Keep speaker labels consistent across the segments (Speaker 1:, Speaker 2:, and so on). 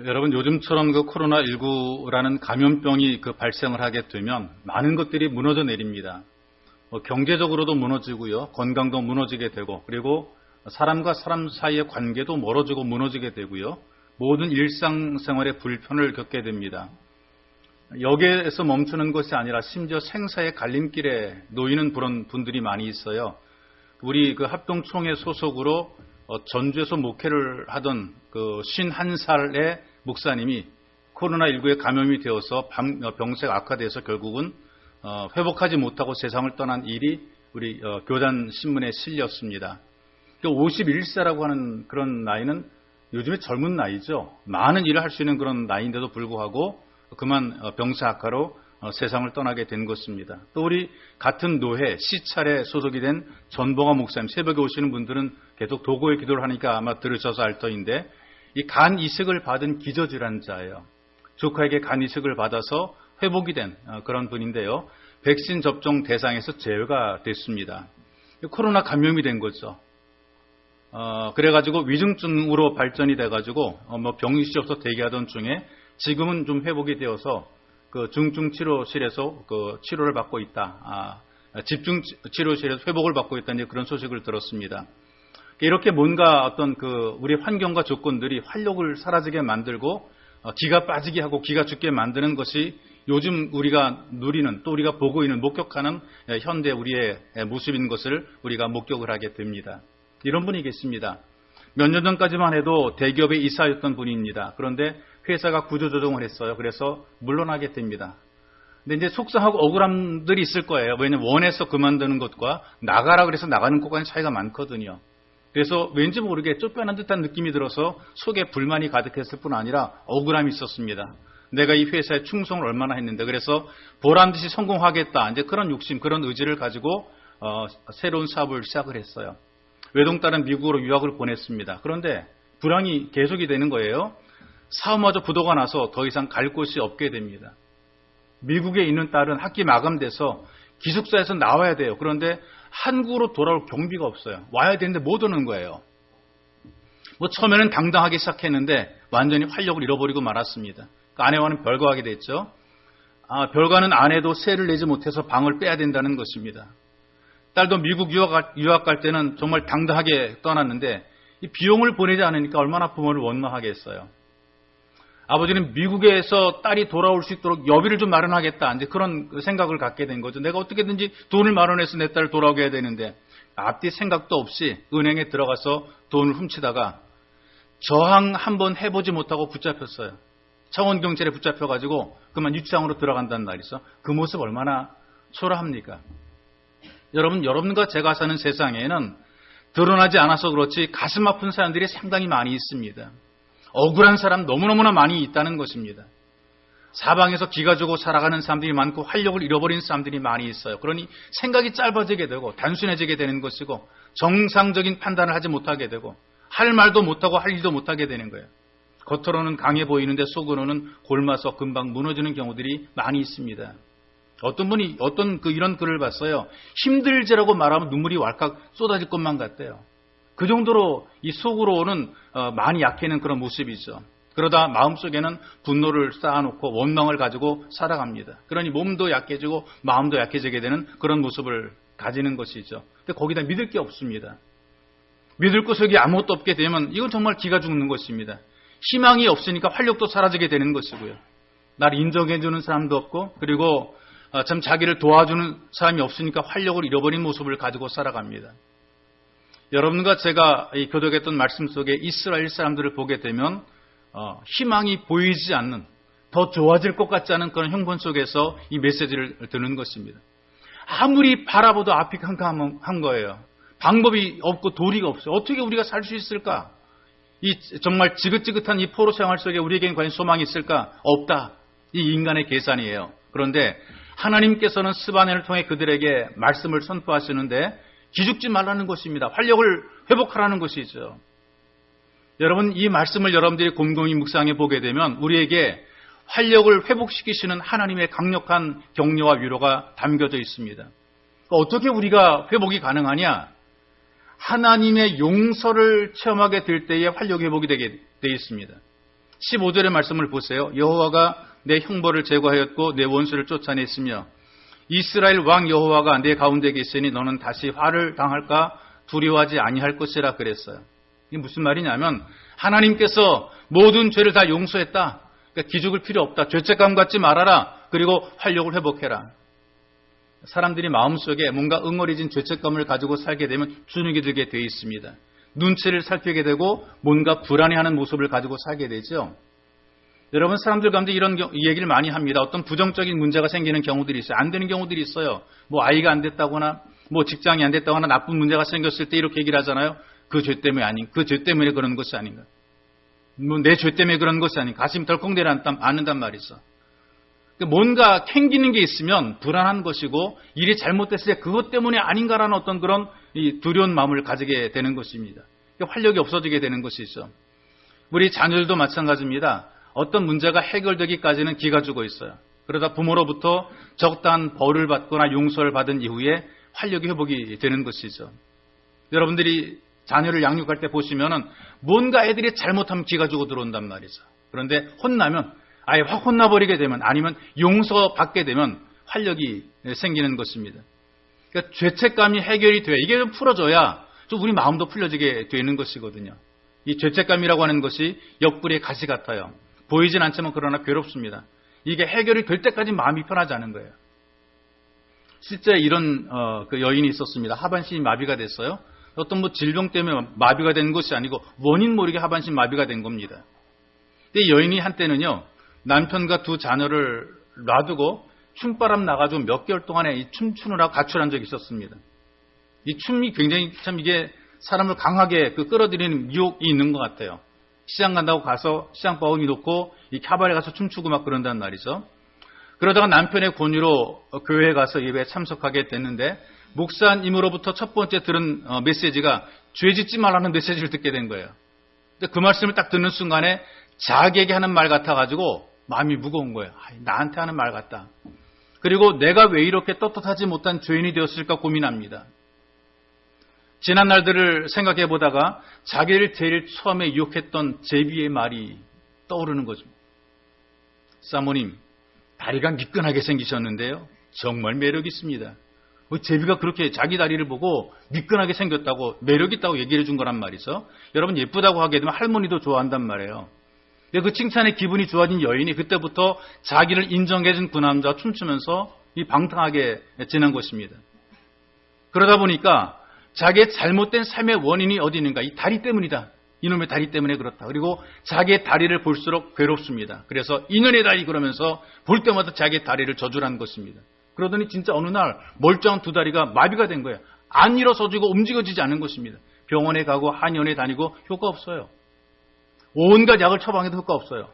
Speaker 1: 여러분, 요즘처럼 그 코로나19라는 감염병이 발생을 하게 되면 많은 것들이 무너져 내립니다. 경제적으로도 무너지고요, 건강도 무너지게 되고, 그리고 사람과 사람 사이의 관계도 멀어지고 무너지게 되고요, 모든 일상생활에 불편을 겪게 됩니다. 여기에서 멈추는 것이 아니라 심지어 생사의 갈림길에 놓이는 그런 분들이 많이 있어요. 우리 합동총회 소속으로 전주에서 목회를 하던 51살의 목사님이 코로나19에 감염이 되어서 병세가 악화돼서 결국은 회복하지 못하고 세상을 떠난 일이 우리 교단 신문에 실렸습니다. 51세라고 하는 그런 나이는 요즘에 젊은 나이죠. 많은 일을 할 수 있는 그런 나이인데도 불구하고 그만 병세 악화로 세상을 떠나게 된 것입니다. 또 우리 같은 노회 시찰에 소속이 된 전봉화 목사님, 새벽에 오시는 분들은 계속 도고의 기도를 하니까 아마 들으셔서 알 터인데, 이 간 이식을 받은 기저질환자예요. 조카에게 간 이식을 받아서 회복이 된 그런 분인데요, 백신 접종 대상에서 제외가 됐습니다. 코로나 감염이 된 거죠. 그래가지고 위중증으로 발전이 돼가지고 병이 시접서 대기하던 중에 지금은 좀 회복이 되어서 중증 치료실에서 치료를 받고 있다. 집중 치료실에서 회복을 받고 있다는 그런 소식을 들었습니다. 이렇게 뭔가 어떤 우리 환경과 조건들이 활력을 사라지게 만들고 기가 빠지게 하고 기가 죽게 만드는 것이 요즘 우리가 누리는, 또 우리가 보고 있는, 목격하는 현대 우리의 모습인 것을 우리가 목격을 하게 됩니다. 이런 분이 계십니다. 몇 년 전까지만 해도 대기업의 이사였던 분입니다. 그런데 회사가 구조조정을 했어요. 그래서 물러나게 됩니다. 근데 이제 속상하고 억울함들이 있을 거예요. 왜냐하면 원해서 그만두는 것과 나가라 그래서 나가는 것과는 차이가 많거든요. 그래서 왠지 모르게 쫓겨난 듯한 느낌이 들어서 속에 불만이 가득했을 뿐 아니라 억울함이 있었습니다. 내가 이 회사에 충성을 얼마나 했는데, 그래서 보란듯이 성공하겠다, 이제 그런 욕심, 그런 의지를 가지고 새로운 사업을 시작을 했어요. 외동딸은 미국으로 유학을 보냈습니다. 그런데 불황이 계속이 되는 거예요. 사업마저 부도가 나서 더 이상 갈 곳이 없게 됩니다. 미국에 있는 딸은 학기 마감돼서 기숙사에서 나와야 돼요. 그런데 한국으로 돌아올 경비가 없어요. 와야 되는데 못 오는 거예요. 처음에는 당당하게 시작했는데 완전히 활력을 잃어버리고 말았습니다. 아내와는 별거하게 됐죠. 별거는 아내도 세를 내지 못해서 방을 빼야 된다는 것입니다. 딸도 미국 유학 갈 때는 정말 당당하게 떠났는데 이 비용을 보내지 않으니까 얼마나 부모를 원망하겠어요. 아버지는 미국에서 딸이 돌아올 수 있도록 여비를 좀 마련하겠다, 이제 그런 생각을 갖게 된 거죠. 내가 어떻게든지 돈을 마련해서 내 딸을 돌아오게 해야 되는데, 앞뒤 생각도 없이 은행에 들어가서 돈을 훔치다가 저항 한번 해보지 못하고 붙잡혔어요. 창원경찰에 붙잡혀가지고 그만 유치장으로 들어간다는 말이죠. 그 모습 얼마나 초라합니까? 여러분과 제가 사는 세상에는 드러나지 않아서 그렇지 가슴 아픈 사람들이 상당히 많이 있습니다. 억울한 사람 너무너무나 많이 있다는 것입니다. 사방에서 기가 죽고 살아가는 사람들이 많고 활력을 잃어버린 사람들이 많이 있어요. 그러니 생각이 짧아지게 되고 단순해지게 되는 것이고, 정상적인 판단을 하지 못하게 되고, 할 말도 못하고 할 일도 못하게 되는 거예요. 겉으로는 강해 보이는데 속으로는 골마서 금방 무너지는 경우들이 많이 있습니다. 어떤 분이 이런 글을 봤어요. 힘들지라고 말하면 눈물이 왈칵 쏟아질 것만 같대요. 그 정도로 이 속으로는 많이 약해는 그런 모습이죠. 그러다 마음속에는 분노를 쌓아놓고 원망을 가지고 살아갑니다. 그러니 몸도 약해지고 마음도 약해지게 되는 그런 모습을 가지는 것이죠. 근데 거기다 믿을 게 없습니다. 믿을 구석이 아무것도 없게 되면 이건 정말 기가 죽는 것입니다. 희망이 없으니까 활력도 사라지게 되는 것이고요. 나를 인정해주는 사람도 없고, 그리고 참 자기를 도와주는 사람이 없으니까 활력을 잃어버린 모습을 가지고 살아갑니다. 여러분과 제가 이 교독했던 말씀 속에 이스라엘 사람들을 보게 되면 희망이 보이지 않는, 더 좋아질 것 같지 않은 그런 형편 속에서 이 메시지를 듣는 것입니다. 아무리 바라보도 앞이 캄캄한 거예요. 방법이 없고 도리가 없어요. 어떻게 우리가 살 수 있을까? 이 정말 지긋지긋한 이 포로 생활 속에 우리에게는 과연 소망이 있을까? 없다. 이 인간의 계산이에요. 그런데 하나님께서는 스바넬을 통해 그들에게 말씀을 선포하시는데 기죽지 말라는 것입니다. 활력을 회복하라는 것이죠. 여러분, 이 말씀을 여러분들이 곰곰이 묵상해 보게 되면 우리에게 활력을 회복시키시는 하나님의 강력한 격려와 위로가 담겨져 있습니다. 어떻게 우리가 회복이 가능하냐? 하나님의 용서를 체험하게 될 때에 활력 회복이 되게 되어 있습니다. 15절의 말씀을 보세요. 여호와가 내 형벌을 제거하였고 내 원수를 쫓아냈으며 이스라엘 왕 여호와가 내 가운데 계시니 너는 다시 화를 당할까 두려워하지 아니할 것이라 그랬어요. 이게 무슨 말이냐면 하나님께서 모든 죄를 다 용서했다. 그러니까 기죽을 필요 없다. 죄책감 갖지 말아라. 그리고 활력을 회복해라. 사람들이 마음속에 뭔가 응어리진 죄책감을 가지고 살게 되면 주눅이 들게 되어 있습니다. 눈치를 살피게 되고 뭔가 불안해하는 모습을 가지고 살게 되죠. 여러분, 사람들 가운데 이런 얘기를 많이 합니다. 어떤 부정적인 문제가 생기는 경우들이 있어요. 안 되는 경우들이 있어요. 뭐 아이가 안 됐다거나 뭐 직장이 안 됐다거나 나쁜 문제가 생겼을 때 이렇게 얘기를 하잖아요. 그 죄 때문에 그 죄 때문에 그런 것이 아닌가. 뭐 내 죄 때문에 그런 것이 아닌가. 가슴이 덜컥 내려앉는단 말이죠. 뭔가 캥기는 게 있으면 불안한 것이고 일이 잘못됐을 때 그것 때문에 아닌가라는 어떤 그런 두려운 마음을 가지게 되는 것입니다. 활력이 없어지게 되는 것이죠. 우리 자녀들도 마찬가지입니다. 어떤 문제가 해결되기까지는 기가 죽어 있어요. 그러다 부모로부터 적당한 벌을 받거나 용서를 받은 이후에 활력이 회복이 되는 것이죠. 여러분들이 자녀를 양육할 때 보시면은 뭔가 애들이 잘못하면 기가 죽어 들어온단 말이죠. 그런데 혼나면 아예 확 혼나버리게 되면 아니면 용서받게 되면 활력이 생기는 것입니다. 그러니까 죄책감이 해결이 돼야 이게 좀 풀어져야 좀 우리 마음도 풀려지게 되는 것이거든요. 이 죄책감이라고 하는 것이 옆구리의 가시 같아요. 보이진 않지만 그러나 괴롭습니다. 이게 해결이 될 때까지 마음이 편하지 않은 거예요. 실제 이런 그 여인이 있었습니다. 하반신이 마비가 됐어요. 어떤 뭐 질병 때문에 마비가 된 것이 아니고 원인 모르게 하반신 마비가 된 겁니다. 근데 여인이 한때는요. 남편과 두 자녀를 놔두고 춤바람 나가지고 몇 개월 동안에 이 춤추느라 가출한 적이 있었습니다. 이 춤이 굉장히 참 이게 사람을 강하게 끌어들이는 유혹이 있는 것 같아요. 시장 간다고 가서 시장 바구니 놓고 이 카바레 가서 춤추고 막 그런단 말이죠. 그러다가 남편의 권유로 교회에 가서 예배에 참석하게 됐는데 목사님으로부터 첫 번째 들은 메시지가 죄 짓지 말라는 메시지를 듣게 된 거예요. 근데 그 말씀을 딱 듣는 순간에 자기에게 하는 말 같아가지고 마음이 무거운 거예요. 나한테 하는 말 같다. 그리고 내가 왜 이렇게 떳떳하지 못한 죄인이 되었을까 고민합니다. 지난 날들을 생각해 보다가 자기를 제일 처음에 유혹했던 제비의 말이 떠오르는 거죠. 사모님, 다리가 미끈하게 생기셨는데요. 정말 매력 있습니다. 제비가 그렇게 자기 다리를 보고 미끈하게 생겼다고 매력 있다고 얘기를 해준 거란 말이죠. 여러분 예쁘다고 하게 되면 할머니도 좋아한단 말이에요. 근데 그 칭찬에 기분이 좋아진 여인이 그때부터 자기를 인정해준 그 남자와 춤추면서 이 방탕하게 지낸 것입니다. 그러다 보니까 자기의 잘못된 삶의 원인이 어디 있는가? 이 다리 때문이다. 이놈의 다리 때문에 그렇다. 그리고 자기의 다리를 볼수록 괴롭습니다. 그래서 인연의 다리 그러면서 볼 때마다 자기의 다리를 저주한 것입니다. 그러더니 진짜 어느 날 멀쩡한 두 다리가 마비가 된 거예요. 안 일어서지고 움직여지지 않은 것입니다. 병원에 가고 한의원에 다니고 효과 없어요. 온갖 약을 처방해도 효과 없어요.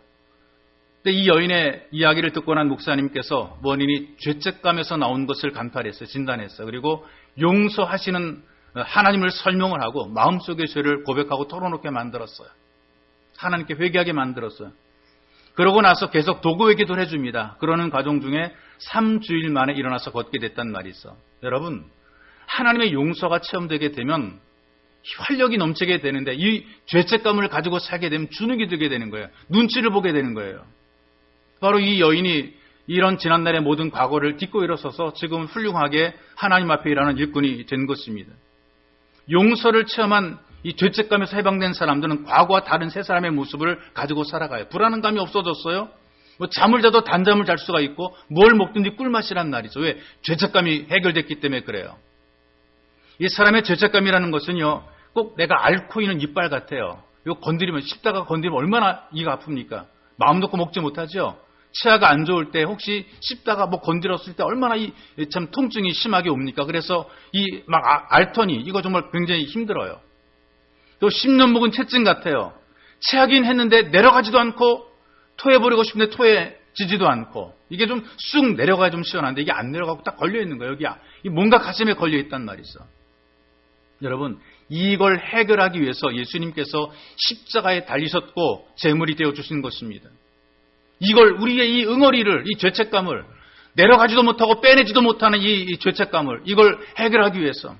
Speaker 1: 근데 이 여인의 이야기를 듣고 난 목사님께서 원인이 죄책감에서 나온 것을 간파했어요. 진단했어요. 그리고 용서하시는 하나님을 설명을 하고 마음속의 죄를 고백하고 털어놓게 만들었어요. 하나님께 회개하게 만들었어요. 그러고 나서 계속 도구의 기도를 해줍니다. 그러는 과정 중에 3주일 만에 일어나서 걷게 됐단 말이 있어. 여러분, 하나님의 용서가 체험되게 되면 활력이 넘치게 되는데 이 죄책감을 가지고 살게 되면 주눅이 들게 되는 거예요. 눈치를 보게 되는 거예요. 바로 이 여인이 이런 지난날의 모든 과거를 딛고 일어서서 지금 훌륭하게 하나님 앞에 일하는 일꾼이 된 것입니다. 용서를 체험한 이 죄책감에서 해방된 사람들은 과거와 다른 세 사람의 모습을 가지고 살아가요. 불안감이 없어졌어요. 뭐 잠을 자도 단잠을 잘 수가 있고 뭘 먹든지 꿀맛이란 말이죠. 왜? 죄책감이 해결됐기 때문에 그래요. 이 사람의 죄책감이라는 것은요, 꼭 내가 앓고 있는 이빨 같아요. 이거 건드리면, 씹다가 건드리면 얼마나 이가 아픕니까? 마음 놓고 먹지 못하죠? 치아가 안 좋을 때 혹시 씹다가 뭐 건드렸을 때 얼마나 참 통증이 심하게 옵니까? 그래서 이 막 앓더니 이거 정말 굉장히 힘들어요. 또 씹는 묵은 채증 같아요. 체하긴 했는데 내려가지도 않고 토해버리고 싶은데 토해지지도 않고 이게 좀 쑥 내려가야 좀 시원한데 이게 안 내려가고 딱 걸려있는 거예요. 여기 뭔가 가슴에 걸려있단 말이죠. 여러분, 이걸 해결하기 위해서 예수님께서 십자가에 달리셨고 제물이 되어주신 것입니다. 이걸 우리의 이 응어리를, 이 죄책감을 내려가지도 못하고 빼내지도 못하는 이 죄책감을 이걸 해결하기 위해서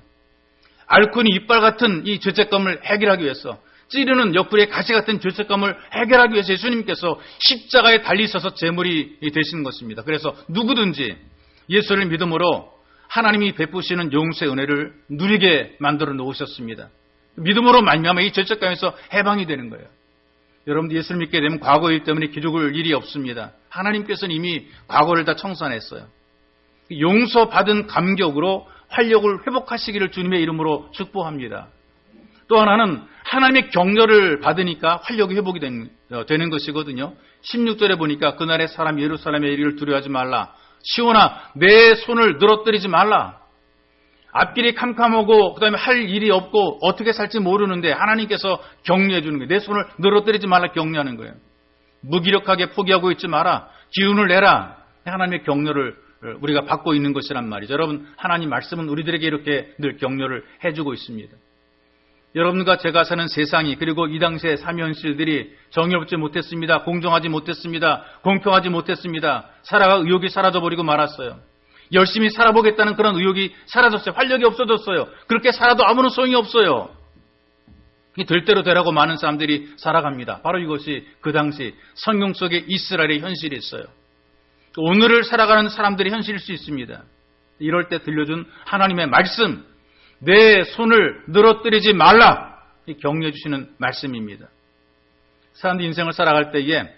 Speaker 1: 앓고 있는 이빨 같은 이 죄책감을 해결하기 위해서 찌르는 옆구리에 가시 같은 죄책감을 해결하기 위해서 예수님께서 십자가에 달리셔서 제물이 되시는 것입니다. 그래서 누구든지 예수를 믿음으로 하나님이 베푸시는 용서의 은혜를 누리게 만들어 놓으셨습니다. 믿음으로 말미암아 이 죄책감에서 해방이 되는 거예요. 여러분들 예수를 믿게 되면 과거 일 때문에 기죽을 일이 없습니다. 하나님께서는 이미 과거를 다 청산했어요. 용서받은 감격으로 활력을 회복하시기를 주님의 이름으로 축복합니다. 또 하나는 하나님의 격려를 받으니까 활력이 회복이 되는 것이거든요. 16절에 보니까 그날의 사람 예루살렘의 이르기를 두려워하지 말라. 시온아 내 손을 늘어뜨리지 말라. 앞길이 캄캄하고 그다음에 할 일이 없고 어떻게 살지 모르는데 하나님께서 격려해 주는 거예요. 내 손을 늘어뜨리지 말라 격려하는 거예요. 무기력하게 포기하고 있지 마라. 기운을 내라. 하나님의 격려를 우리가 받고 있는 것이란 말이죠. 여러분 하나님 말씀은 우리들에게 이렇게 늘 격려를 해주고 있습니다. 여러분과 제가 사는 세상이 그리고 이 당시의 삶의 현실들이 정의롭지 못했습니다. 공정하지 못했습니다. 공평하지 못했습니다. 살아가 의욕이 사라져버리고 말았어요. 열심히 살아보겠다는 그런 의욕이 사라졌어요. 활력이 없어졌어요. 그렇게 살아도 아무런 소용이 없어요. 될 대로 되라고 많은 사람들이 살아갑니다. 바로 이것이 그 당시 성경 속의 이스라엘의 현실이었어요. 오늘을 살아가는 사람들의 현실일 수 있습니다. 이럴 때 들려준 하나님의 말씀, 내 손을 늘어뜨리지 말라. 격려해 주시는 말씀입니다. 사람들이 인생을 살아갈 때에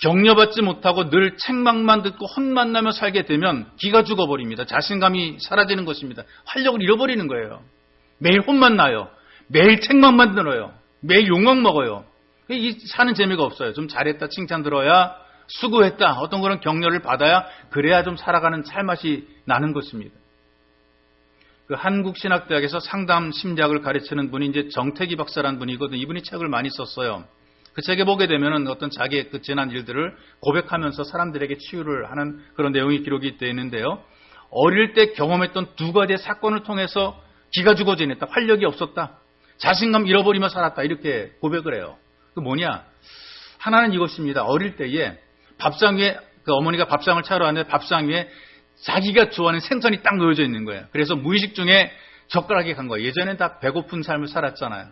Speaker 1: 격려받지 못하고 늘 책망만 듣고 혼만 나며 살게 되면 기가 죽어버립니다. 자신감이 사라지는 것입니다. 활력을 잃어버리는 거예요. 매일 혼만 나요. 매일 책망만 들어요. 매일 욕만 먹어요. 사는 재미가 없어요. 좀 잘했다 칭찬 들어야, 수고했다 어떤 그런 격려를 받아야, 그래야 좀 살아가는 살맛이 나는 것입니다. 그 한국신학대학에서 상담 심리학을 가르치는 분이 이제 정태기 박사라는 분이거든요. 이분이 책을 많이 썼어요. 그 책에 보게 되면은 어떤 자기의 그 지난 일들을 고백하면서 사람들에게 치유를 하는 그런 내용이 기록이 되어 있는데요. 어릴 때 경험했던 두 가지의 사건을 통해서 기가 죽어 지냈다. 활력이 없었다. 자신감 잃어버리며 살았다. 이렇게 고백을 해요. 그 뭐냐? 하나는 이것입니다. 어릴 때에 밥상 위에 그 어머니가 밥상을 차려 왔는데 밥상 위에 자기가 좋아하는 생선이 딱 놓여져 있는 거예요. 그래서 무의식 중에 젓가락이 간 거예요. 예전엔 다 배고픈 삶을 살았잖아요.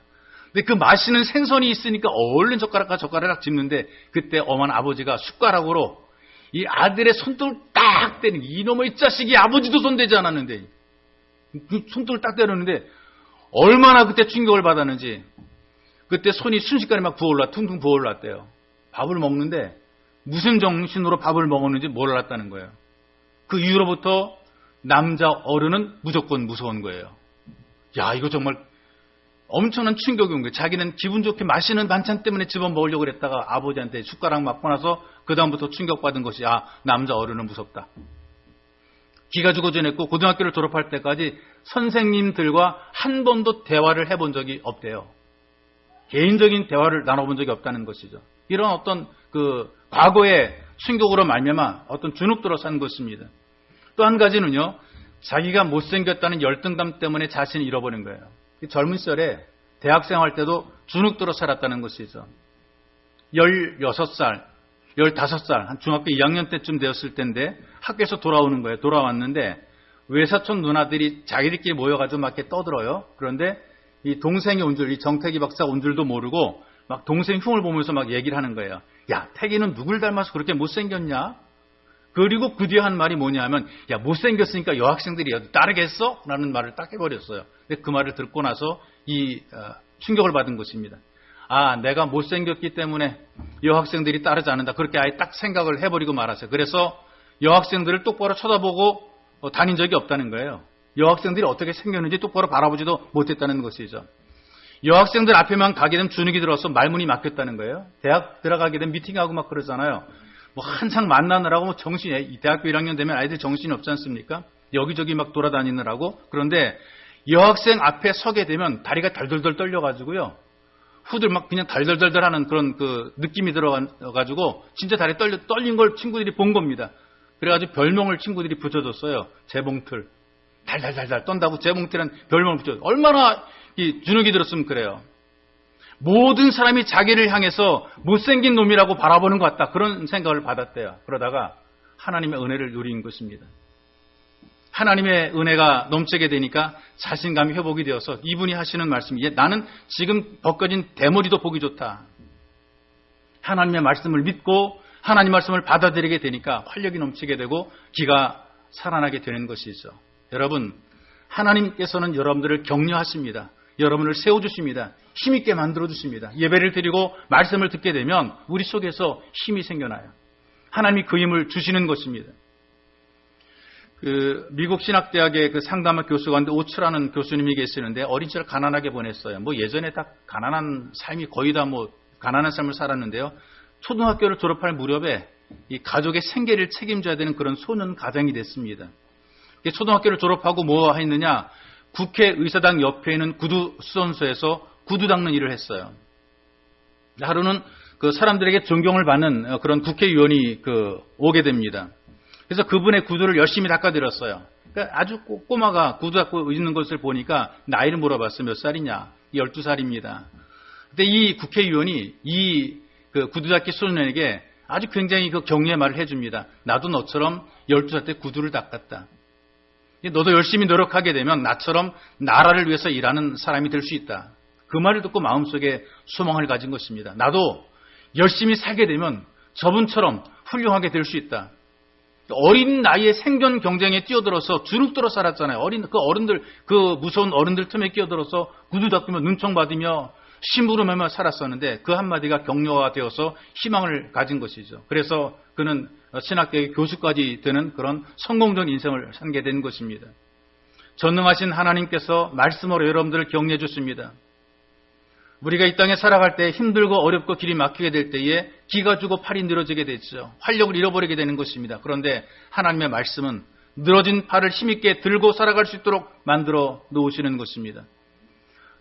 Speaker 1: 근데 그 맛있는 생선이 있으니까 얼른 젓가락과 젓가락 짚는데 그때 어머니 아버지가 숟가락으로 이 아들의 손등을 딱 때리는, 이놈의 자식이 아버지도 손대지 않았는데 손등을 딱 때렸는데 얼마나 그때 충격을 받았는지. 그때 손이 순식간에 막 퉁퉁 부어올랐대요. 밥을 먹는데 무슨 정신으로 밥을 먹었는지 몰랐다는 거예요. 그 이후로부터 남자 어른은 무조건 무서운 거예요. 야, 이거 정말 엄청난 충격이 온 거예요. 자기는 기분 좋게 맛있는 반찬 때문에 집어 먹으려고 그랬다가 아버지한테 숟가락 맞고 나서 그 다음부터 충격받은 것이, 남자 어른은 무섭다. 기가 죽어 지냈고 고등학교를 졸업할 때까지 선생님들과 한 번도 대화를 해본 적이 없대요. 개인적인 대화를 나눠본 적이 없다는 것이죠. 이런 어떤 그 과거의 충격으로 말미암아 어떤 주눅들어 산 것입니다. 또 한 가지는요, 자기가 못생겼다는 열등감 때문에 자신을 잃어버린 거예요. 젊은 시절에 대학생 할 때도 주눅들어 살았다는 것이죠. 16살, 15살, 한 중학교 2학년 때쯤 되었을 텐데 학교에서 돌아오는 거예요. 돌아왔는데 외사촌 누나들이 자기들끼리 모여가지고 막 이렇게 떠들어요. 그런데 이 동생이 온 줄, 이 정태기 박사 온 줄도 모르고 막 동생 흉을 보면서 막 얘기를 하는 거예요. 야, 태기는 누굴 닮아서 그렇게 못생겼냐? 그리고 그 뒤에 한 말이 뭐냐 하면, 야, 못생겼으니까 여학생들이 따르겠어? 라는 말을 딱 해버렸어요. 근데 그 말을 듣고 나서 충격을 받은 것입니다. 내가 못생겼기 때문에 여학생들이 따르지 않는다. 그렇게 아예 딱 생각을 해버리고 말았어요. 그래서 여학생들을 똑바로 쳐다보고 다닌 적이 없다는 거예요. 여학생들이 어떻게 생겼는지 똑바로 바라보지도 못했다는 것이죠. 여학생들 앞에만 가게 되면 주눅이 들어서 말문이 막혔다는 거예요. 대학 들어가게 되면 미팅하고 막 그러잖아요. 뭐 한창 만나느라고 정신이, 대학교 1학년 되면 아이들 정신이 없지 않습니까? 여기저기 막 돌아다니느라고. 그런데 여학생 앞에 서게 되면 다리가 덜덜덜 떨려가지고요. 후들 막 그냥 달달달달 하는 그런 그 느낌이 들어가지고 진짜 다리 떨린 걸 친구들이 본 겁니다. 그래가지고 별명을 친구들이 붙여줬어요. 재봉틀. 달달달달 떤다고 재봉틀이라는 별명을 붙여줬어요. 얼마나 이 주눅이 들었으면 그래요. 모든 사람이 자기를 향해서 못생긴 놈이라고 바라보는 것 같다. 그런 생각을 받았대요. 그러다가 하나님의 은혜를 누린 것입니다. 하나님의 은혜가 넘치게 되니까 자신감이 회복이 되어서 이분이 하시는 말씀이 나는 지금 벗겨진 대머리도 보기 좋다. 하나님의 말씀을 믿고 하나님 말씀을 받아들이게 되니까 활력이 넘치게 되고 기가 살아나게 되는 것이죠. 여러분, 하나님께서는 여러분들을 격려하십니다. 여러분을 세워주십니다. 힘있게 만들어주십니다. 예배를 드리고 말씀을 듣게 되면 우리 속에서 힘이 생겨나요. 하나님이 그 힘을 주시는 것입니다. 미국 신학대학의 상담학 교수 가운데 오츠라는 교수님이 계시는데 어린 시절 가난하게 보냈어요. 예전에 다 가난한 삶이 거의 다 가난한 삶을 살았는데요. 초등학교를 졸업할 무렵에 이 가족의 생계를 책임져야 되는 그런 소년 가장이 됐습니다. 초등학교를 졸업하고 뭐 했느냐? 국회의사당 옆에 있는 구두 수선소에서 구두 닦는 일을 했어요. 하루는 사람들에게 존경을 받는 그런 국회의원이 오게 됩니다. 그래서 그분의 구두를 열심히 닦아드렸어요. 그러니까 아주 꼬마가 구두 닦고 있는 것을 보니까 나이를 물어봤어요. 몇 살이냐? 12살입니다. 근데 이 국회의원이 이 구두 닦기 소년에게 아주 굉장히 격려의 말을 해줍니다. 나도 너처럼 12살 때 구두를 닦았다. 너도 열심히 노력하게 되면 나처럼 나라를 위해서 일하는 사람이 될 수 있다. 그 말을 듣고 마음속에 소망을 가진 것입니다. 나도 열심히 살게 되면 저분처럼 훌륭하게 될 수 있다. 어린 나이에 생존 경쟁에 뛰어들어서 주눅들어 살았잖아요. 어른들, 무서운 어른들 틈에 끼어들어서 구두 닦으며 눈총 받으며 심부름하며 살았었는데 그 한마디가 격려가 되어서 희망을 가진 것이죠. 그래서 그는 신학대의 교수까지 되는 그런 성공적인 인생을 살게 된 것입니다. 전능하신 하나님께서 말씀으로 여러분들을 격려해 주십니다. 우리가 이 땅에 살아갈 때 힘들고 어렵고 길이 막히게 될 때에 기가 죽어 팔이 늘어지게 되죠. 활력을 잃어버리게 되는 것입니다. 그런데 하나님의 말씀은 늘어진 팔을 힘있게 들고 살아갈 수 있도록 만들어 놓으시는 것입니다.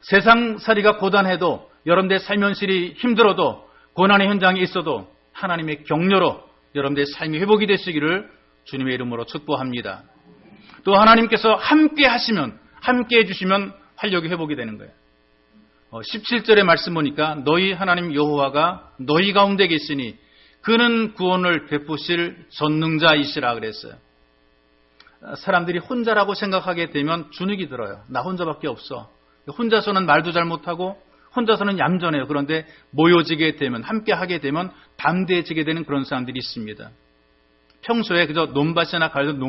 Speaker 1: 세상살이가 고단해도 여러분들의 삶현실이 힘들어도 고난의 현장에 있어도 하나님의 격려로 여러분들의 삶이 회복이 되시기를 주님의 이름으로 축복합니다. 또 하나님께서 함께 하시면, 함께 해주시면 활력이 회복이 되는 거예요. 17절의 말씀 보니까 너희 하나님 여호와가 너희 가운데 계시니 그는 구원을 베푸실 전능자이시라 그랬어요. 사람들이 혼자라고 생각하게 되면 주눅이 들어요. 나 혼자밖에 없어. 혼자서는 말도 잘 못하고 혼자서는 얌전해요. 그런데 모여지게 되면, 함께 하게 되면 담대해지게 되는 그런 사람들이 있습니다. 평소에 그저 논밭이나 갈던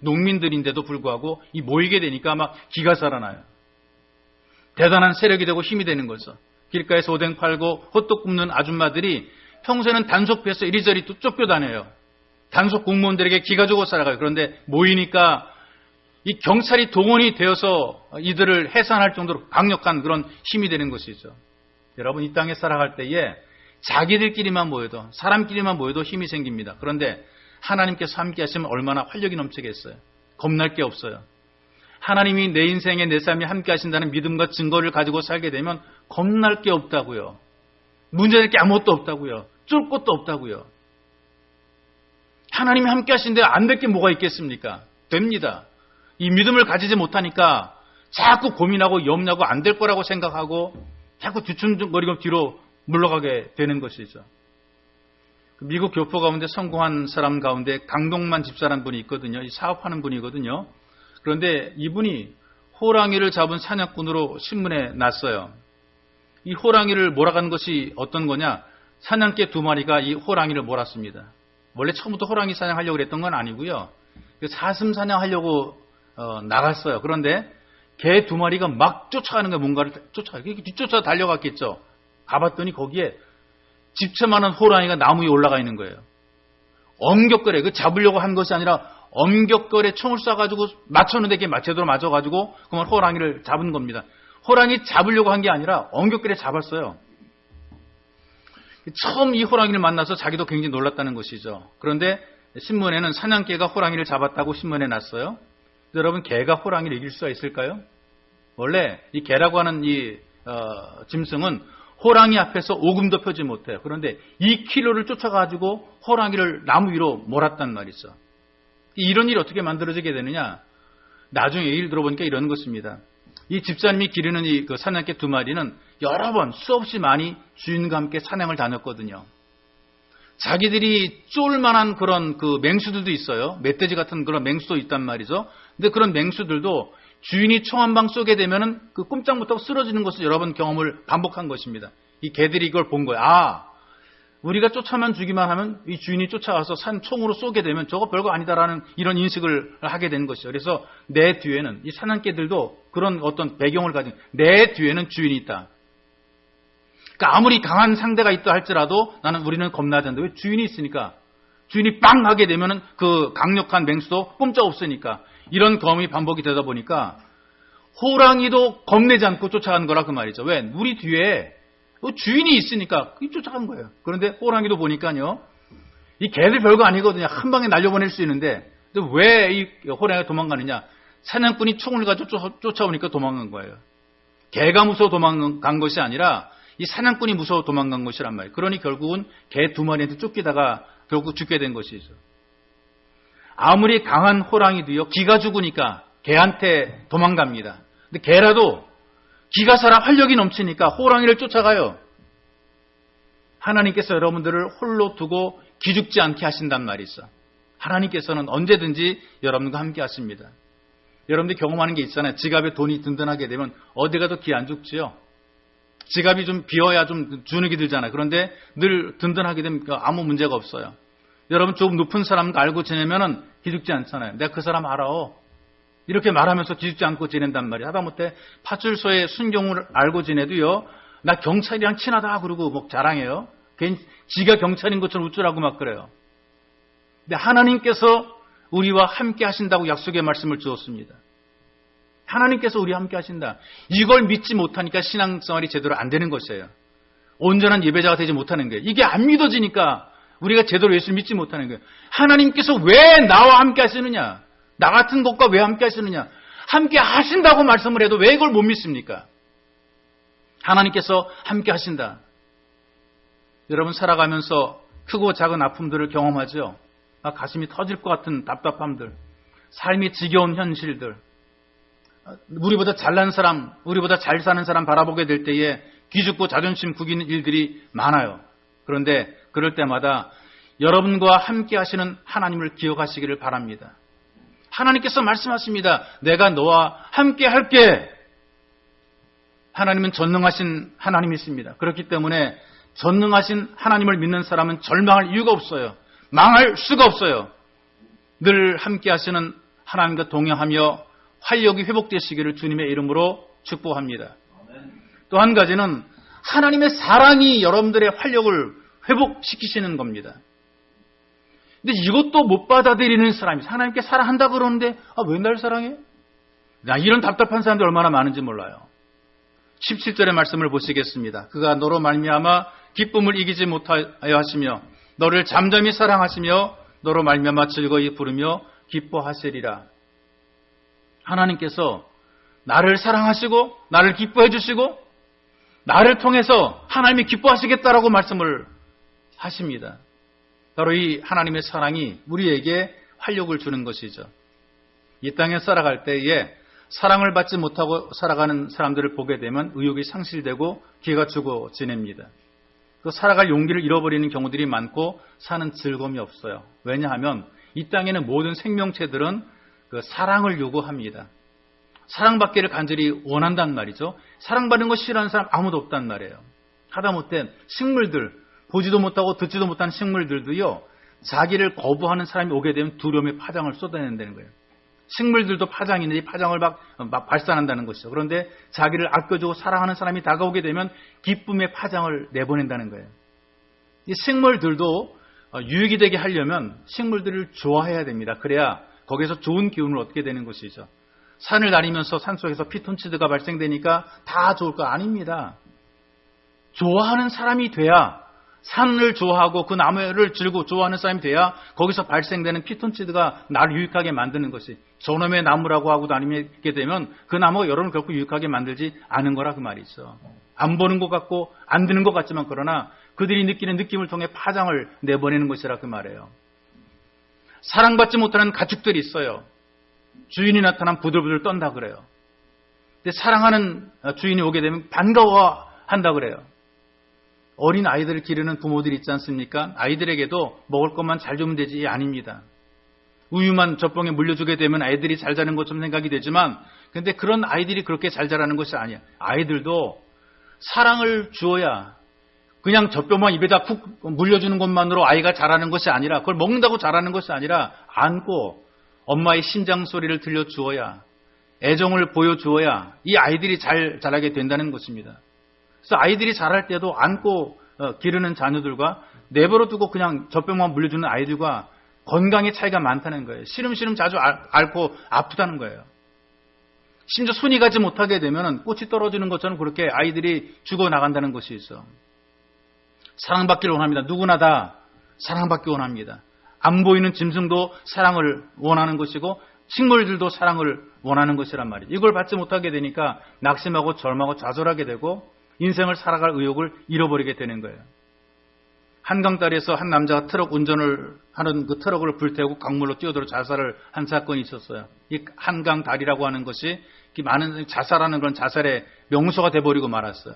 Speaker 1: 농민들인데도 불구하고 이 모이게 되니까 막 기가 살아나요. 대단한 세력이 되고 힘이 되는 거죠. 길가에서 오뎅 팔고 호떡 굽는 아줌마들이 평소에는 단속부에서 이리저리 또 쫓겨다녀요. 단속 공무원들에게 기가 죽어 살아가요. 그런데 모이니까 이 경찰이 동원이 되어서 이들을 해산할 정도로 강력한 그런 힘이 되는 것이죠. 여러분, 이 땅에 살아갈 때에 자기들끼리만 모여도, 사람끼리만 모여도 힘이 생깁니다. 그런데 하나님께서 함께 하시면 얼마나 활력이 넘치겠어요. 겁날 게 없어요. 하나님이 내 인생에 내 삶에 함께 하신다는 믿음과 증거를 가지고 살게 되면 겁날 게 없다고요. 문제될 게 아무것도 없다고요. 쫄 것도 없다고요. 하나님이 함께 하신데 안 될 게 뭐가 있겠습니까? 됩니다. 이 믿음을 가지지 못하니까 자꾸 고민하고 염려하고 안 될 거라고 생각하고 자꾸 뒤춤거리고 뒤로 물러가게 되는 것이죠. 미국 교포 가운데 성공한 사람 가운데 강동만 집사라는 분이 있거든요. 사업하는 분이거든요. 그런데 이분이 호랑이를 잡은 사냥꾼으로 신문에 났어요. 이 호랑이를 몰아간 것이 어떤 거냐? 사냥개 2마리가 이 호랑이를 몰았습니다. 원래 처음부터 호랑이 사냥하려고 했던 건 아니고요. 사슴 사냥하려고 나갔어요. 그런데 개 2마리가 막 쫓아가는 거예요. 뭔가를 쫓아가요. 뒤쫓아 달려갔겠죠. 가봤더니 거기에 집채만한 호랑이가 나무 위에 올라가 있는 거예요. 엄격거려. 잡으려고 한 것이 아니라 엄격거려 총을 쏴가지고 맞췄는데 그게 제대로 맞아가지고 그만 호랑이를 잡은 겁니다. 호랑이 잡으려고 한 게 아니라 엄격거려 잡았어요. 처음 이 호랑이를 만나서 자기도 굉장히 놀랐다는 것이죠. 그런데 신문에는 사냥개가 호랑이를 잡았다고 신문에 났어요. 여러분, 개가 호랑이를 이길 수가 있을까요? 원래 이 개라고 하는 이 짐승은 호랑이 앞에서 오금도 펴지 못해요. 그런데 2km를 쫓아가지고 호랑이를 나무 위로 몰았단 말이죠. 이런 일이 어떻게 만들어지게 되느냐? 나중에 얘기를 들어보니까 이런 것입니다. 이 집사님이 기르는 이 사냥개 2마리는 여러 번 수없이 많이 주인과 함께 사냥을 다녔거든요. 자기들이 쫄 만한 그런 그 맹수들도 있어요. 멧돼지 같은 그런 맹수도 있단 말이죠. 근데 그런 맹수들도 주인이 총 한 방 쏘게 되면은 그 꼼짝 못하고 쓰러지는 것을 여러 번 경험을 반복한 것입니다. 이 개들이 이걸 본 거예요. 아, 우리가 쫓아만 주기만 하면 이 주인이 쫓아와서 산 총으로 쏘게 되면 저거 별거 아니다라는 이런 인식을 하게 되는 것이죠. 그래서 내 뒤에는 이 사냥개들도 그런 어떤 배경을 가진 내 뒤에는 주인이 있다. 그러니까 아무리 강한 상대가 있다 할지라도 우리는 겁나지 않는다. 왜? 주인이 있으니까. 주인이 빵 하게 되면은 그 강력한 맹수도 꼼짝없으니까. 이런 경험이 반복이 되다 보니까 호랑이도 겁내지 않고 쫓아가는 거라 그 말이죠. 왜? 우리 뒤에 주인이 있으니까 쫓아간 거예요. 그런데 호랑이도 보니까요, 이 개들 별거 아니거든요. 한 방에 날려보낼 수 있는데 왜 이 호랑이가 도망가느냐? 사냥꾼이 총을 가지고 쫓아오니까 도망간 거예요. 개가 무서워 도망간 것이 아니라 이 사냥꾼이 무서워 도망간 것이란 말이에요. 그러니 결국은 개 두 마리한테 쫓기다가 결국 죽게 된 것이죠. 아무리 강한 호랑이도요, 기가 죽으니까 개한테 도망갑니다. 근데 개라도 기가 살아 활력이 넘치니까 호랑이를 쫓아가요. 하나님께서 여러분들을 홀로 두고 기죽지 않게 하신단 말이 있어. 하나님께서는 언제든지 여러분과 함께 하십니다. 여러분들이 경험하는 게 있잖아요. 지갑에 돈이 든든하게 되면 어디 가도 기 안 죽지요. 지갑이 좀 비어야 좀 주눅이 들잖아요. 그런데 늘 든든하게 되면 아무 문제가 없어요. 여러분 조금 높은 사람과 알고 지내면은 기죽지 않잖아요. 내가 그 사람 알아. 이렇게 말하면서 기죽지 않고 지낸단 말이에요. 하다못해 파출소의 순경을 알고 지내도요, 나 경찰이랑 친하다 그러고 뭐 자랑해요. 괜히 지가 경찰인 것처럼 우쭐하고 막 그래요. 근데 하나님께서 우리와 함께 하신다고 약속의 말씀을 주었습니다. 하나님께서 우리와 함께 하신다. 이걸 믿지 못하니까 신앙생활이 제대로 안 되는 것이에요. 온전한 예배자가 되지 못하는 거예요. 이게 안 믿어지니까 우리가 제대로 예수를 믿지 못하는 거예요. 하나님께서 왜 나와 함께 하시느냐? 나 같은 것과 왜 함께 하시느냐? 함께 하신다고 말씀을 해도 왜 이걸 못 믿습니까? 하나님께서 함께 하신다. 여러분 살아가면서 크고 작은 아픔들을 경험하죠. 가슴이 터질 것 같은 답답함들, 삶이 지겨운 현실들, 우리보다 잘난 사람, 우리보다 잘 사는 사람 바라보게 될 때에 기죽고 자존심 구기는 일들이 많아요. 그런데 그럴 때마다 여러분과 함께 하시는 하나님을 기억하시기를 바랍니다. 하나님께서 말씀하십니다. 내가 너와 함께 할게. 하나님은 전능하신 하나님이십니다. 그렇기 때문에 전능하신 하나님을 믿는 사람은 절망할 이유가 없어요. 망할 수가 없어요. 늘 함께 하시는 하나님과 동행하며 활력이 회복되시기를 주님의 이름으로 축복합니다. 또 한 가지는 하나님의 사랑이 여러분들의 활력을 회복시키시는 겁니다. 근데 이것도 못 받아들이는 사람이 하나님께 사랑한다 그러는데 왜 날 사랑해? 이런 답답한 사람들이 얼마나 많은지 몰라요. 17절의 말씀을 보시겠습니다. 그가 너로 말미암아 기쁨을 이기지 못하여 하시며 너를 잠잠히 사랑하시며 너로 말미암아 즐거이 부르며 기뻐하시리라. 하나님께서 나를 사랑하시고 나를 기뻐해 주시고 나를 통해서 하나님이 기뻐하시겠다라고 말씀을 하십니다. 바로 이 하나님의 사랑이 우리에게 활력을 주는 것이죠. 이 땅에 살아갈 때에 사랑을 받지 못하고 살아가는 사람들을 보게 되면 의욕이 상실되고 기가 죽어 지냅니다. 그 살아갈 용기를 잃어버리는 경우들이 많고 사는 즐거움이 없어요. 왜냐하면 이 땅에는 모든 생명체들은 그 사랑을 요구합니다. 사랑받기를 간절히 원한단 말이죠. 사랑받는 거 싫어하는 사람 아무도 없단 말이에요. 하다못해 식물들, 보지도 못하고 듣지도 못하는 식물들도요, 자기를 거부하는 사람이 오게 되면 두려움의 파장을 쏟아낸다는 거예요. 식물들도 파장이 있는데 파장을 막 발산한다는 것이죠. 그런데 자기를 아껴주고 사랑하는 사람이 다가오게 되면 기쁨의 파장을 내보낸다는 거예요. 이 식물들도 유익이 되게 하려면 식물들을 좋아해야 됩니다. 그래야 거기서 좋은 기운을 얻게 되는 것이죠. 산을 다니면서 산속에서 피톤치드가 발생되니까 다 좋을 거 아닙니다. 좋아하는 사람이 돼야, 산을 좋아하고 그 나무를 즐고 좋아하는 사람이 돼야 거기서 발생되는 피톤치드가 나를 유익하게 만드는 것이, 저놈의 나무라고 하고 다니게 되면 그 나무가 여러분을 결코 유익하게 만들지 않은 거라 그 말이죠. 안 보는 것 같고 안 드는 것 같지만 그러나 그들이 느끼는 느낌을 통해 파장을 내보내는 것이라 그 말이에요. 사랑받지 못하는 가축들이 있어요. 주인이 나타나면 부들부들 떤다 그래요. 근데 사랑하는 주인이 오게 되면 반가워한다 그래요. 어린 아이들을 기르는 부모들이 있지 않습니까? 아이들에게도 먹을 것만 잘 주면 되지. 아닙니다. 우유만 젖병에 물려주게 되면 아이들이 잘 자는 것처럼 생각이 되지만, 근데 그런 아이들이 그렇게 잘 자라는 것이 아니야. 아이들도 사랑을 주어야, 그냥 젖병만 입에다 쿡 물려주는 것만으로 아이가 자라는 것이 아니라, 그걸 먹는다고 자라는 것이 아니라 안고 엄마의 심장 소리를 들려주어야, 애정을 보여주어야 이 아이들이 잘 자라게 된다는 것입니다. 그래서 아이들이 자랄 때도 안고 기르는 자녀들과 내버려 두고 그냥 젖병만 물려주는 아이들과 건강의 차이가 많다는 거예요. 시름시름 자주 앓고 아프다는 거예요. 심지어 손이 가지 못하게 되면 꽃이 떨어지는 것처럼 그렇게 아이들이 죽어나간다는 것이 있어. 사랑받기를 원합니다. 누구나 다 사랑받기 원합니다. 안 보이는 짐승도 사랑을 원하는 것이고 식물들도 사랑을 원하는 것이란 말이에요. 이걸 받지 못하게 되니까 낙심하고 절망하고 좌절하게 되고 인생을 살아갈 의욕을 잃어버리게 되는 거예요. 한강다리에서 한 남자가 트럭 운전을 하는 그 트럭을 불태우고 강물로 뛰어들어 자살을 한 사건이 있었어요. 이 한강다리라고 하는 것이 많은 자살하는 그런 자살의 명소가 돼버리고 말았어요.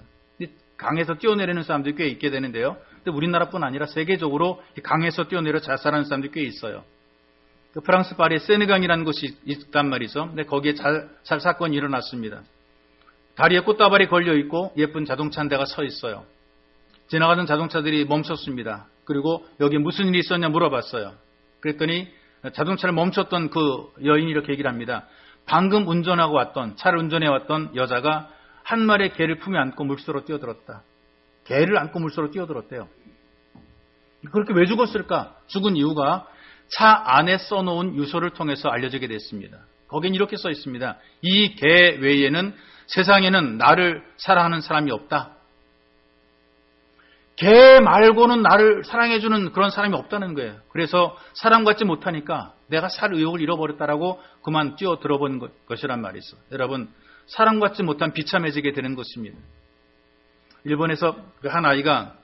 Speaker 1: 강에서 뛰어내리는 사람들이 꽤 있게 되는데요. 근데 우리나라뿐 아니라 세계적으로 강에서 뛰어내려 자살하는 사람들이 꽤 있어요. 그 프랑스 파리에 세느강이라는 곳이 있단 말이죠. 근데 거기에 자살 사건이 일어났습니다. 다리에 꽃다발이 걸려 있고 예쁜 자동차 한 대가 서 있어요. 지나가는 자동차들이 멈췄습니다. 그리고 여기 무슨 일이 있었냐 물어봤어요. 그랬더니 자동차를 멈췄던 그 여인이 이렇게 얘기를 합니다. 방금 운전하고 왔던, 차를 운전해 왔던 여자가 한 마리의 개를 품에 안고 물속으로 뛰어들었다. 개를 안고 물속으로 뛰어들었대요. 그렇게 왜 죽었을까? 죽은 이유가 차 안에 써놓은 유서를 통해서 알려지게 됐습니다. 거긴 이렇게 써 있습니다. 이 개 외에는 세상에는 나를 사랑하는 사람이 없다. 개 말고는 나를 사랑해주는 그런 사람이 없다는 거예요. 그래서 사랑받지 못하니까 내가 살 의욕을 잃어버렸다라고 그만 뛰어들어본 것이란 말이죠. 여러분, 사랑받지 못한 비참해지게 되는 것입니다. 일본에서 한 아이가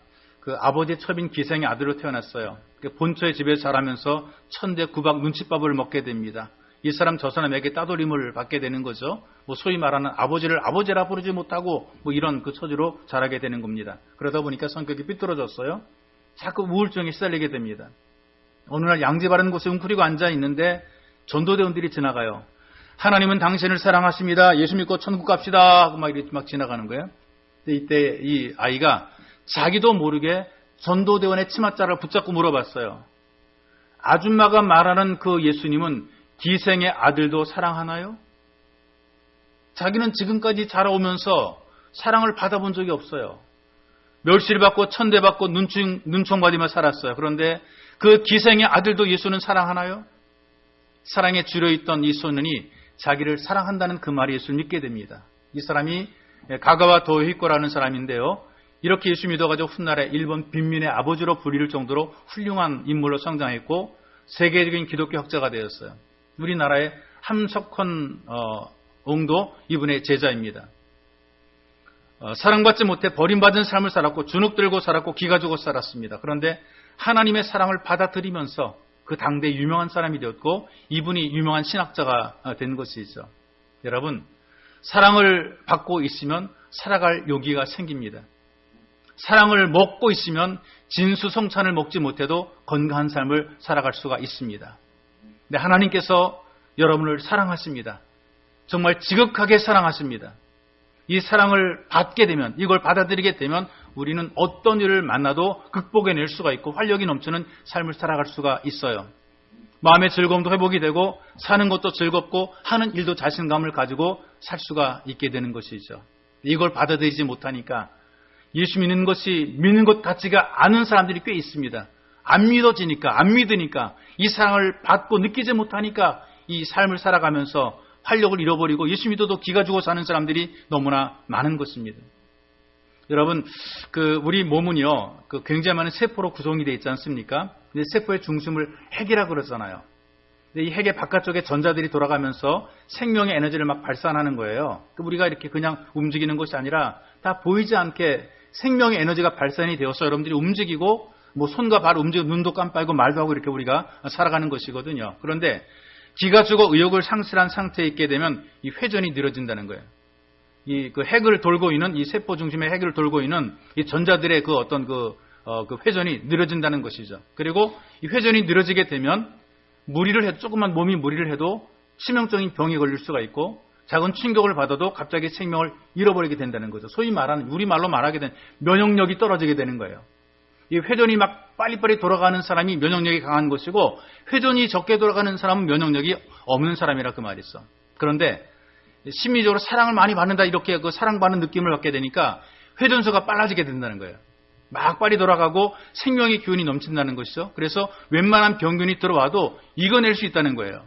Speaker 1: 그 아버지의 첩인 기생의 아들로 태어났어요. 본처의 집에서 자라면서 천대 구박 눈칫밥을 먹게 됩니다. 이 사람 저 사람에게 따돌림을 받게 되는 거죠. 소위 말하는 아버지를 아버지라 부르지 못하고 이런 그 처지로 자라게 되는 겁니다. 그러다 보니까 성격이 삐뚤어졌어요. 자꾸 우울증에 시달리게 됩니다. 어느 날 양지 바른 곳에 웅크리고 앉아 있는데 전도대원들이 지나가요. 하나님은 당신을 사랑하십니다. 예수 믿고 천국 갑시다. 하고 이렇게 지나가는 거예요. 근데 이때 이 아이가 자기도 모르게 전도대원의 치맛자를 붙잡고 물어봤어요. 아줌마가 말하는 그 예수님은 기생의 아들도 사랑하나요? 자기는 지금까지 자라오면서 사랑을 받아본 적이 없어요. 멸시를 받고 천대 받고 눈총 받으며 살았어요. 그런데 그 기생의 아들도 예수는 사랑하나요? 사랑에 줄여있던 이 소년이 자기를 사랑한다는 그 말이 예수를 믿게 됩니다. 이 사람이 가가와 도요히코라는 사람인데요. 이렇게 예수 믿어가지고 훗날에 일본 빈민의 아버지로 불릴 정도로 훌륭한 인물로 성장했고 세계적인 기독교 학자가 되었어요. 우리나라의 함석헌 옹도 이분의 제자입니다. 사랑받지 못해 버림받은 삶을 살았고 주눅 들고 살았고 기가 죽어 살았습니다. 그런데 하나님의 사랑을 받아들이면서 그 당대 유명한 사람이 되었고 이분이 유명한 신학자가 된 것이죠. 여러분, 사랑을 받고 있으면 살아갈 용기가 생깁니다. 사랑을 먹고 있으면 진수성찬을 먹지 못해도 건강한 삶을 살아갈 수가 있습니다. 근데 하나님께서 여러분을 사랑하십니다. 정말 지극하게 사랑하십니다. 이 사랑을 받게 되면, 이걸 받아들이게 되면 우리는 어떤 일을 만나도 극복해낼 수가 있고 활력이 넘치는 삶을 살아갈 수가 있어요. 마음의 즐거움도 회복이 되고 사는 것도 즐겁고 하는 일도 자신감을 가지고 살 수가 있게 되는 것이죠. 이걸 받아들이지 못하니까 예수 믿는 것 같지가 않은 사람들이 꽤 있습니다. 안 믿어지니까, 안 믿으니까, 이 사랑을 받고 느끼지 못하니까 이 삶을 살아가면서 활력을 잃어버리고 예수 믿어도 기가 죽어 사는 사람들이 너무나 많은 것입니다. 여러분, 우리 몸은요, 굉장히 많은 세포로 구성이 되어 있지 않습니까? 근데 세포의 중심을 핵이라고 그러잖아요. 근데 이 핵의 바깥쪽에 전자들이 돌아가면서 생명의 에너지를 막 발산하는 거예요. 우리가 이렇게 그냥 움직이는 것이 아니라 다 보이지 않게 생명의 에너지가 발산이 되어서 여러분들이 움직이고 손과 발 움직이고 눈도 깜빡이고 말도 하고 이렇게 우리가 살아가는 것이거든요. 그런데 기가 죽어 의욕을 상실한 상태에 있게 되면 이 회전이 느려진다는 거예요. 이 그 핵을 돌고 있는 이 세포 중심의 핵을 돌고 있는 이 전자들의 그 어떤 그 회전이 느려진다는 것이죠. 그리고 이 회전이 느려지게 되면 무리를 해도 조금만 몸이 무리를 해도 치명적인 병이 걸릴 수가 있고 작은 충격을 받아도 갑자기 생명을 잃어버리게 된다는 거죠. 소위 말하는 우리말로 말하게 된 면역력이 떨어지게 되는 거예요. 이 회전이 막 빨리빨리 돌아가는 사람이 면역력이 강한 것이고 회전이 적게 돌아가는 사람은 면역력이 없는 사람이라 그 말이 있어. 그런데 심리적으로 사랑을 많이 받는다 이렇게 그 사랑받는 느낌을 갖게 되니까 회전수가 빨라지게 된다는 거예요. 막 빨리 돌아가고 생명의 기운이 넘친다는 것이죠. 그래서 웬만한 병균이 들어와도 이겨낼 수 있다는 거예요.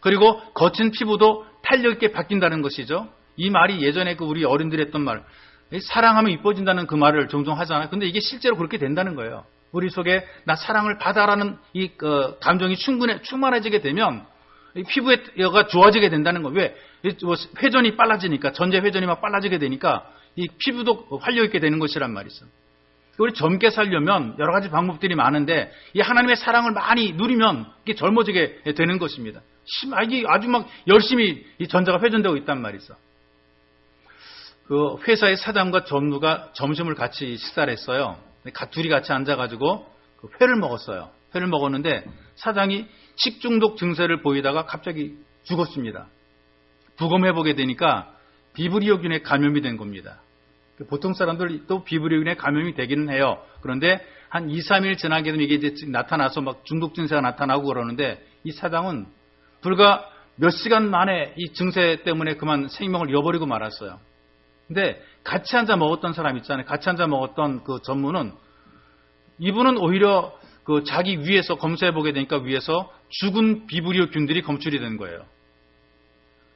Speaker 1: 그리고 거친 피부도 탄력 있게 바뀐다는 것이죠. 이 말이 예전에 그 우리 어른들이 했던 말, 사랑하면 이뻐진다는 그 말을 종종 하잖아요. 근데 이게 실제로 그렇게 된다는 거예요. 우리 속에 나 사랑을 받아라는 이 감정이 충만해지게 되면 피부가 좋아지게 된다는 거예요. 왜? 회전이 빨라지니까, 전제 회전이 막 빨라지게 되니까 이 피부도 활력 있게 되는 것이란 말이죠. 우리 젊게 살려면 여러 가지 방법들이 많은데 이 하나님의 사랑을 많이 누리면 이게 젊어지게 되는 것입니다. 이게 아주 막 열심히 이 전자가 회전되고 있단 말이죠. 그 회사의 사장과 전무가 점심을 같이 식사를 했어요. 둘이 같이 앉아가지고 회를 먹었어요. 회를 먹었는데 사장이 식중독 증세를 보이다가 갑자기 죽었습니다. 부검해보게 되니까 비브리오균에 감염이 된 겁니다. 보통 사람들 또 비브리오균에 감염이 되기는 해요. 그런데 한 2, 3일 지나게 되면 이게 이제 나타나서 막 중독 증세가 나타나고 그러는데 이 사장은 불과 몇 시간 만에 이 증세 때문에 그만 생명을 잃어버리고 말았어요. 근데 같이 앉아 먹었던 사람 있잖아요. 같이 앉아 먹었던 그 전무는 이분은 오히려 그 자기 위에서 검사해보게 되니까 위에서 죽은 비브리오균들이 검출이 된 거예요.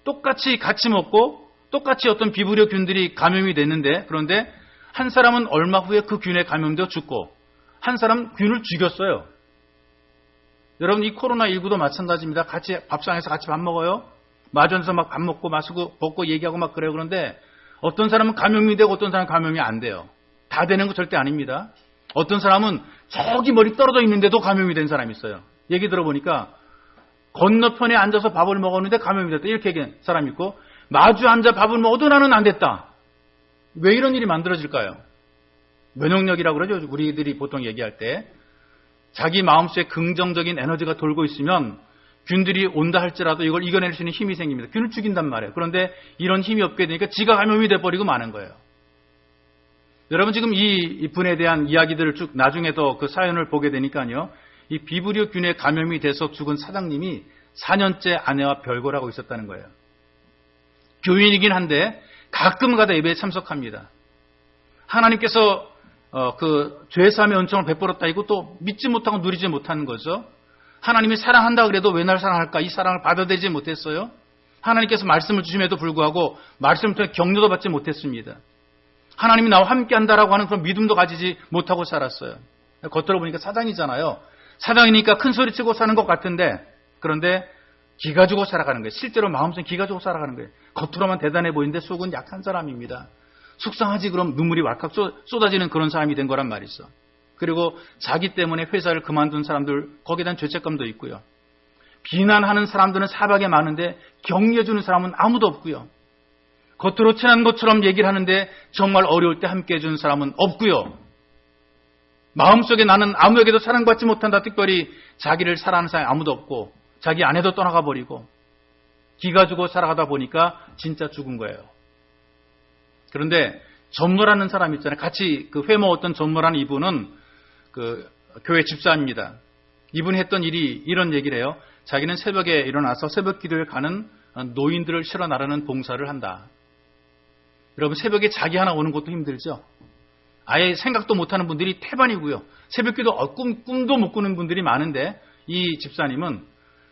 Speaker 1: 똑같이 같이 먹고 똑같이 어떤 비브리오균들이 감염이 됐는데 그런데 한 사람은 얼마 후에 그 균에 감염되어 죽고 한 사람은 균을 죽였어요. 여러분 이 코로나19도 마찬가지입니다. 같이 밥상에서 같이 밥 먹어요. 마주앉아서 막 밥 먹고 마시고 먹고 얘기하고 막 그래요. 그런데 어떤 사람은 감염이 되고 어떤 사람은 감염이 안 돼요. 다 되는 거 절대 아닙니다. 어떤 사람은 저기 멀리 떨어져 있는데도 감염이 된 사람이 있어요. 얘기 들어보니까 건너편에 앉아서 밥을 먹었는데 감염이 됐다. 이렇게 얘기한 사람이 있고 마주 앉아 밥을 먹어도 나는 안 됐다. 왜 이런 일이 만들어질까요? 면역력이라고 그러죠. 우리들이 보통 얘기할 때 자기 마음속에 긍정적인 에너지가 돌고 있으면 균들이 온다 할지라도 이걸 이겨낼 수 있는 힘이 생깁니다. 균을 죽인단 말이에요. 그런데 이런 힘이 없게 되니까 지가 감염이 돼버리고 마는 거예요. 여러분 지금 이 분에 대한 이야기들을 쭉 나중에 더 그 사연을 보게 되니까요. 이 비브리오 균에 감염이 돼서 죽은 사장님이 4년째 아내와 별거를 하고 있었다는 거예요. 교인이긴 한데 가끔 가다 예배에 참석합니다. 하나님께서 그 죄사함의 은총을 베풀었다 이거 또 믿지 못하고 누리지 못하는 거죠. 하나님이 사랑한다 그래도 왜 날 사랑할까? 이 사랑을 받아들이지 못했어요. 하나님께서 말씀을 주심에도 불구하고 말씀을 통해 격려도 받지 못했습니다. 하나님이 나와 함께한다라고 하는 그런 믿음도 가지지 못하고 살았어요. 겉으로 보니까 사장이잖아요. 사장이니까 큰 소리 치고 사는 것 같은데 그런데 기가 주고 살아가는 거예요. 실제로 마음속에 기가 주고 살아가는 거예요. 겉으로만 대단해 보이는데 속은 약한 사람입니다. 속상하지 그럼 눈물이 왈칵 쏟아지는 그런 사람이 된 거란 말이죠. 그리고 자기 때문에 회사를 그만둔 사람들 거기에 대한 죄책감도 있고요. 비난하는 사람들은 사박에 많은데 격려해주는 사람은 아무도 없고요. 겉으로 친한 것처럼 얘기를 하는데 정말 어려울 때 함께해 주는 사람은 없고요. 마음속에 나는 아무에게도 사랑받지 못한다. 특별히 자기를 사랑하는 사람이 아무도 없고 자기 아내도 떠나가 버리고 기가 주고 살아가다 보니까 진짜 죽은 거예요. 그런데 전무라는 사람 있잖아요. 같이 그 회 먹었던 전무라는 이분은 그 교회 집사입니다. 이분이 했던 일이 이런 얘기를 해요. 자기는 새벽에 일어나서 새벽 기도에 가는 노인들을 실어 나르는 봉사를 한다. 여러분 새벽에 자기 하나 오는 것도 힘들죠. 아예 생각도 못하는 분들이 태반이고요. 새벽 기도 꿈도 못 꾸는 분들이 많은데 이 집사님은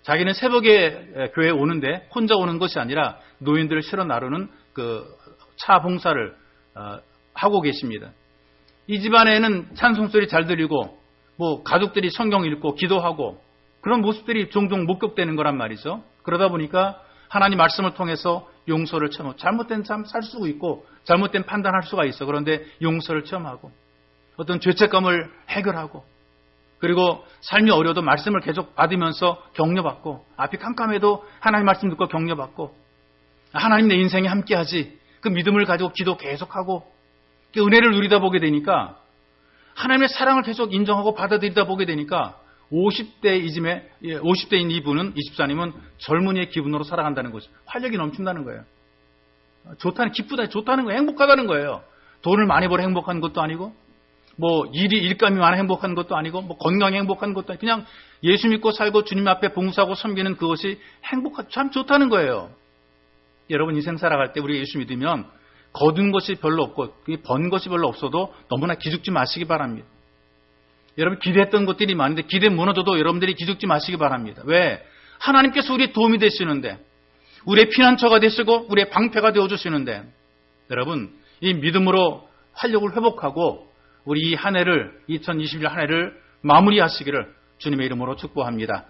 Speaker 1: 자기는 새벽에 교회에 오는데 혼자 오는 것이 아니라 노인들을 실어 나르는 그 차 봉사를 하고 계십니다. 이 집안에는 찬송소리 잘 들리고 뭐 가족들이 성경 읽고 기도하고 그런 모습들이 종종 목격되는 거란 말이죠. 그러다 보니까 하나님 말씀을 통해서 용서를 체험하고 잘못된 삶 살 수 있고 잘못된 판단할 수가 있어. 그런데 용서를 체험하고 어떤 죄책감을 해결하고 그리고 삶이 어려워도 말씀을 계속 받으면서 격려받고 앞이 캄캄해도 하나님 말씀 듣고 격려받고 하나님 내 인생에 함께하지. 그 믿음을 가지고 기도 계속하고 그 은혜를 누리다 보게 되니까 하나님의 사랑을 계속 인정하고 받아들이다 보게 되니까 50대인 이분은, 24님은 젊은이의 기분으로 살아간다는 것이 활력이 넘친다는 거예요. 기쁘다, 좋다는 거예요. 행복하다는 거예요. 돈을 많이 벌어 행복한 것도 아니고, 일감이 많아 행복한 것도 아니고, 건강이 행복한 것도 아니고, 그냥 예수 믿고 살고 주님 앞에 봉사하고 섬기는 그것이 참 좋다는 거예요. 여러분 인생 살아갈 때 우리 예수 믿으면 거둔 것이 별로 없고, 번 것이 별로 없어도 너무나 기죽지 마시기 바랍니다. 여러분 기대했던 것들이 많은데 기대 무너져도 여러분들이 기죽지 마시기 바랍니다. 왜? 하나님께서 우리의 도움이 되시는데, 우리의 피난처가 되시고 우리의 방패가 되어주시는데, 여러분 이 믿음으로 활력을 회복하고 우리 이 한 해를, 2021 한 해를 마무리하시기를 주님의 이름으로 축복합니다.